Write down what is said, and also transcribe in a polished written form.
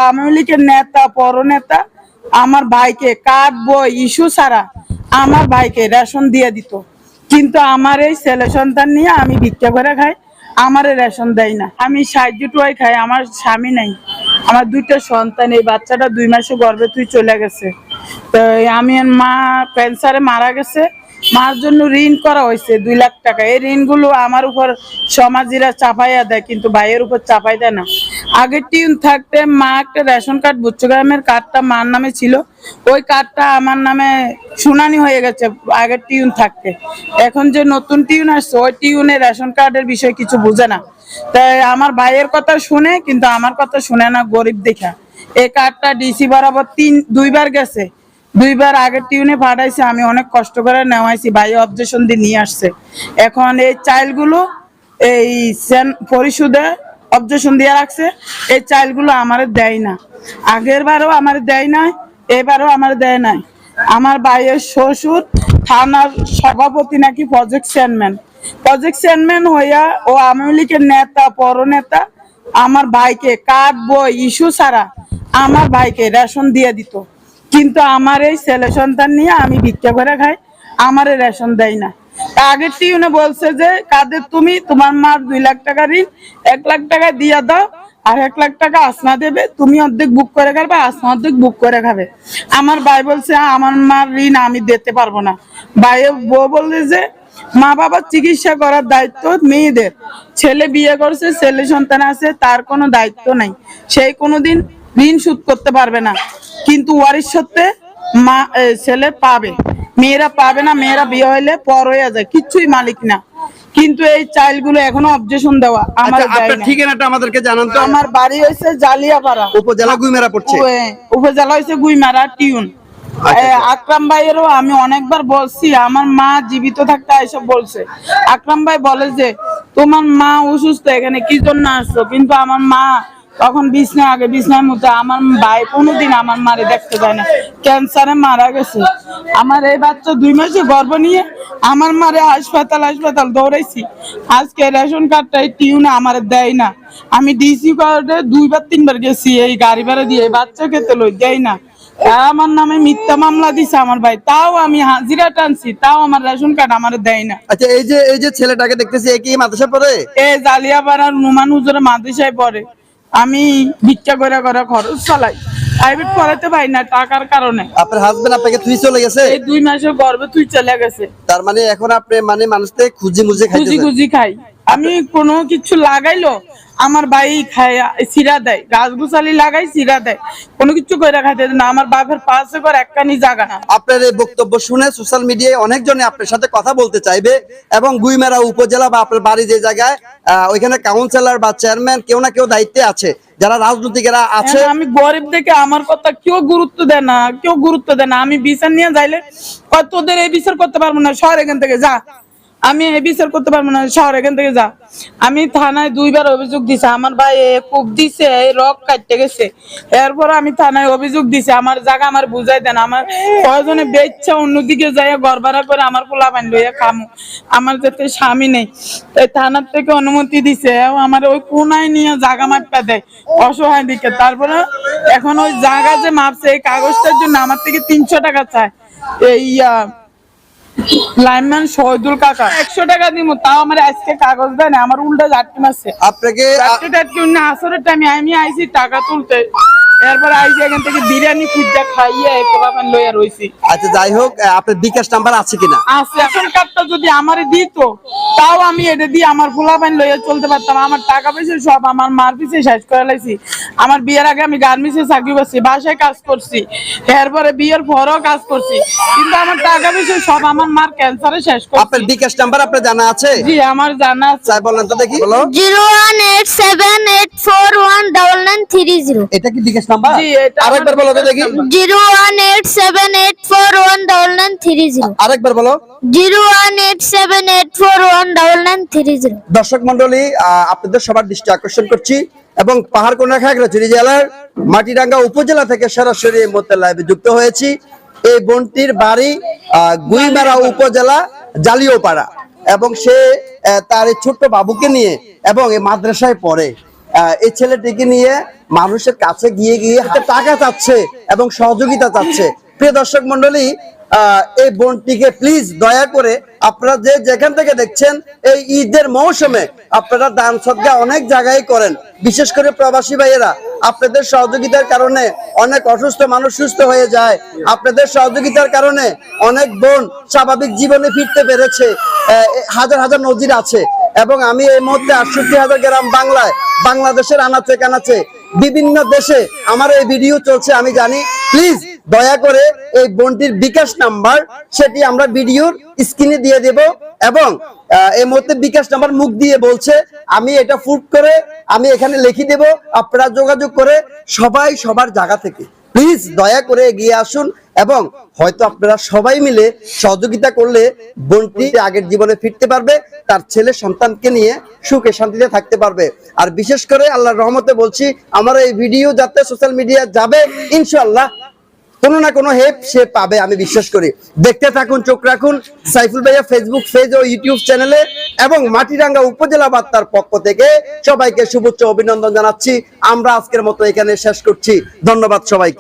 আওয়ামী লীগের নেতা পরনেতা আমার ভাইকে কার্ড বই ইস্যু ছাড়া আমার ভাইকে রেশন দিয়ে দিত, কিন্তু আমার এই ছেলে সন্তান নিয়ে আমি ভিক্ষা করে খাই, আমার রেশন দেয় না। আমি সাহায্য টুয়াই খাই, আমার স্বামী নাই, আমার দুইটা সন্তান, এই বাচ্চাটা 2 মাসে গর্ভে তুই চলে গেছে। তো আমি মা ক্যান্সারে মারা গেছে, মার জন্য ঋণ করা হয়েছে 2 লাখ টাকা। এই ঋণগুলো আমার উপর সমাজীরা চাপাইয়া দেয়, কিন্তু ভাইয়ের উপর চাপাই দেয় না। আগের টিউন থাকতে মা একটা রেশন কার্ড বুচ্চগ্রামের কার্ডটা মার নামে ছিল, ওই কার্ডটা আমার নামে শুনানি হয়ে গেছে আগের টিউন থাকতে। এখন যে নতুন টিউন আসছে ওই টিউনে রেশন কার্ডের বিষয় কিছু বুঝে না, তাই আমার ভাইয়ের কথা শুনে কিন্তু আমার কথা শুনে না, গরিব দেখা। এই কার্ডটা ডিসি বরাবর 2বার গেছে, 2বার আগের টিউনে পাঠাইছে, আমি অনেক কষ্ট করে নেওয়াইছি, ভাই অবজেকশন দিয়ে নিয়ে আসছে। এখন এই চাইল্ডগুলো এই পরিশোধে অবজেকশন দিয়ে রাখছে, এই চাইল্ডগুলো আমার দেয় না। আগের বারও আমার দেয় নাই, এবারও আমার দেয় নাই। আমার ভাইয়ের শ্বশুর থানার সভাপতি নাকি প্রজেক্ট চেয়ারম্যান হইয়া ও আওয়ামী লীগের নেতা পরনেতা আমার ভাইকে কার্ড বই ইস্যু ছাড়া আমার ভাইকে রেশন দিয়ে দিত, কিন্তু আমার এই ছেলে সন্তান নিয়ে আমি ভিক্ষা করে খাই, আমার রেশন দেয় না। আগের টিউনে বলছে যে কাদের তুমি তোমার মার 2 লাখ টাকা ঋণ, 1 লাখ টাকা দিয়া দাও, আর 1 লাখ টাকা আসমা দেবে, তুমি অর্ধেক বুক করে খাবে, আসমা অর্ধেক বুক করে খাবে। আমার ভাই বলছে আমার মার ঋণ আমি দিতে পারবো না। ভাইয়ের বউ বলছে যে মা বাবার চিকিৎসা করার দায়িত্ব মেয়েদের, ছেলে বিয়ে করছে, ছেলে সন্তান আছে, তার কোনো দায়িত্ব নাই, সেই কোনোদিন ঋণ শোধ করতে পারবে না, কিন্তু ওয়ারিশ সত্ত্বে মা ছেলে পাবে, মেয়েরা পাবে না। মেয়েরা বিয়ে হইলে পর হয়ে যায়, কিচ্ছুই মালিক না। কিন্তু এই চাইল্ডগুলো এখনো অবজেকশন দেওয়া। আমার আপনার ঠিকানাটা আমাদেরকে জানান তো। আমার বাড়ি হয়েছে জালিয়াপাড়া, উপজেলা গুইমারা পড়ছে। উপজেলা হয়েছে গুইমারা টিউন। আকরাম ভাইয়েরও আমি অনেকবার বলছি, আমার মা জীবিত থাকতে এসব বলছে। আকরাম ভাই বলে যে তোমার মা অসুস্থ, এখানে কি জন্য আসছো, কিন্তু আমার মা তখন বিছনার মধ্যে, আমার ভাই কোনোদিন আমার মারে দেখতে যায় না, ক্যান্সারে মারা গেছে। আমার এই বাচ্চা 2 মাসে গর্ভ নিয়ে আমার মারে হাসপাতাল দৌড়াইছি। আজকে রেশন কার্ডটা টিউনে আমার দেয় না। আমি ডিসি কার্ডে 2বার 3বার গেছি, এই গাড়ি ভাড়া দিয়ে বাচ্চাকে তো লই দেয় না। আমার নামে মিথ্যা মামলা দিছে আমার ভাই, তাও আমি হাজিরা টানছি, তাও আমার রেশন কার্ড আমার দেয় না। আচ্ছা, এই যে ছেলেটাকে দেখতেছি, এ কি মাদ্রাসা পড়ে? এই জালিয়াপাড়ার নুমান হুজুরের মাদ্রাসায় পড়ে। আমি ভিক্ষা করে খরচ চালাই, প্রাইভেট পড়াতে পারি না টাকার কারণে। আপনার হাজবেন্ড আপনাকে তুই চলে গেছে? এই 2 মাসের গর্ভে তুই চলে গেছে। তার মানে এখন আপনি মানে মানুষকে খুঁজি খাই। আমি কোনো কিছু লাগাইলো আমার ভাই খায়, সিরা দেয়, গাছ গুছালি লাগাই সিরা দেয়, কোনো কিছু করে খাইতে না। আমার বাপের পাশে করে একখানি জায়গা না। আপনার এই বক্তব্য শুনে সোশ্যাল মিডিয়ায় অনেকজনে আপনার সাথে কথা বলতে চাইবে, এবং গুইমারা উপজেলা বা আপনার বাড়ি যে জায়গায়, ওইখানে কাউন্সিলর বা চেয়ারম্যান কেউ না কেউ দায়িত্বে আছে, যারা রাজনীতিকেরা আছে। আমি গরিব দেখে আমার কথা কেউ গুরুত্ব দেয় না, আমি বিচার নিয়ে যাইলে তোদের এই বিচার করতে পারবো না, শহর এখান থেকে যা, আমি এই বিচার করতে পারবো না, শহর এখান থেকে যা। আমি থানায় 2বার অভিযোগ দিছি, আমার ভাই কূপ দিছে, রক কাটতে গেছে, এরপর আমি থানায় অভিযোগ দিছি, আমার জায়গা আমার বুঝাই দেন, আমার প্রয়োজনে বেচ্ছা অন্যদিকে যাই ঘর ভাড়া করে আমার পোলা পানি লইয়া খামু, আমার যাতে স্বামী নেই। এই থানার থেকে অনুমতি দিছে, আমার ওই কোনায় নিয়ে জায়গা মাপা দেয় অসহায় দিকে। তারপরে এখন ওই জায়গা যে মাপছে এই কাগজটার জন্য আমার থেকে 300 টাকা চায়। এই লাইনম্যান শহীদুল কাকা 100 টাকা দিব, তাও আমার আজকে কাগজ দেয় না, আমার উল্টা ঝাটকি মারছে। আপনাকে আসরের টাইমে আমি আইছি টাকা তুলতে, এরপর আইছি এখান থেকে বিরিয়ানি খুঁজা খাইয়ে পোলাপান লইয়া রইছি। আচ্ছা, যাই হোক, আপনার বিকাশ নাম্বার আছে কিনা? আছে, রেশন কার্ডটা যদি আমারে দিত তাও আমি এটা দিয়ে আমার পোলাপান লইয়া চলতে পারতাম। আমার টাকা পয়সা সব আমার মার পিছে শেষ করে লাইছি। আমার বিয়ের আগে আমি গার্মেন্টসে চাকরি করছি, বাসায় কাজ করছি, এরপরে বিয়ের পরও কাজ করছি, কিন্তু আমার টাকা পয়সা সব আমার মার ক্যান্সারে শেষ করছি। আপনার বিকাশ নাম্বার আপনার জানা আছে? জি আমার জানা আছে। স্যার বলেন তো দেখি। বলো। 01878419930। এটা কি বিকাশ নাম্বার? জি এটা আরেকবার বলো তো দেখি। 01878419930। আরেকবার বলো। 01878419930। দর্শক মন্ডলী, আপনাদের সবার দৃষ্টি আকর্ষণ করছি, এবং পাহাড়কোনা খাগড়াছড়ি জেলার মাটিরাঙ্গা উপজেলা থেকে সরাসরি এই মুহূর্তে লাইভে যুক্ত হয়েছি। এই বোনটির বাড়ি গুইমারা উপজেলা জালিয়াপাড়া, এবং সে তার এই ছোট্ট বাবুকে নিয়ে এবং এই মাদ্রাসায় পড়ে, এই ছেলেটিকে নিয়ে মানুষের কাছে গিয়ে গিয়ে হাতে টাকা চাচ্ছে এবং সহযোগিতা চাচ্ছে। প্রিয় দর্শক মন্ডলী, এই বোনটিকে প্লিজ দয়া করে আপনারা যে যেখান থেকে দেখছেন এই ঈদের মৌসুমে আপনারা দান সদকা অনেক জায়গায় করেন, বিশেষ করে প্রবাসী ভাইয়েরা। আপনাদের সহযোগিতার কারণে অনেক অসুস্থ মানুষ সুস্থ হয়ে যায়, আপনাদের সহযোগিতার কারণে অনেক বোন স্বাভাবিক জীবনে ফিরতে পেরেছে। হাজার হাজার নজির আছে। এবং আমি এই মুহূর্তে 68,000 গ্রাম বাংলায়, বাংলাদেশের আনাচে কানাচে বিভিন্ন দেশে আমার এই ভিডিও চলছে, আমি জানি। প্লিজ দয়া করে এই বোনটির বিকাশ নাম্বার সেটি আমরা ভিডিওর স্ক্রিনে দিয়ে দেব, এবং এই মুহূর্তে বিকাশ নাম্বার মুখ দিয়ে বলছে, আমি এটা ফুট করে আমি এখানে লিখে দেব। আপনারা যোগাযোগ করে সবাই সবার জায়গা থেকে প্লিজ দয়া করে এগিয়ে আসুন, এবং হয়তো আপনারা সবাই মিলে সহযোগিতা করলে বোনটি আগের জীবনে ফিরতে পারবে, তার ছেলে সন্তানকে নিয়ে সুখে শান্তিতে থাকতে পারবে। আর বিশেষ করে আল্লাহর রহমতে বলছি, আমার এই ভিডিও যাতে সোশ্যাল মিডিয়া যাবে, ইনশাআল্লাহ কোনো না কোনো হেল্প সে পাবে, আমি বিশ্বাস করি। দেখতে থাকুন, চোখ রাখুন সাইফুল ভাইয়া ফেসবুক পেজ ও ইউটিউব চ্যানেলে, এবং মাটিরাঙ্গা উপজেলা বার্তার পক্ষ থেকে সবাইকে শুভেচ্ছা অভিনন্দন জানাচ্ছি। আমরা আজকের মতো এখানে শেষ করছি। ধন্যবাদ সবাইকে।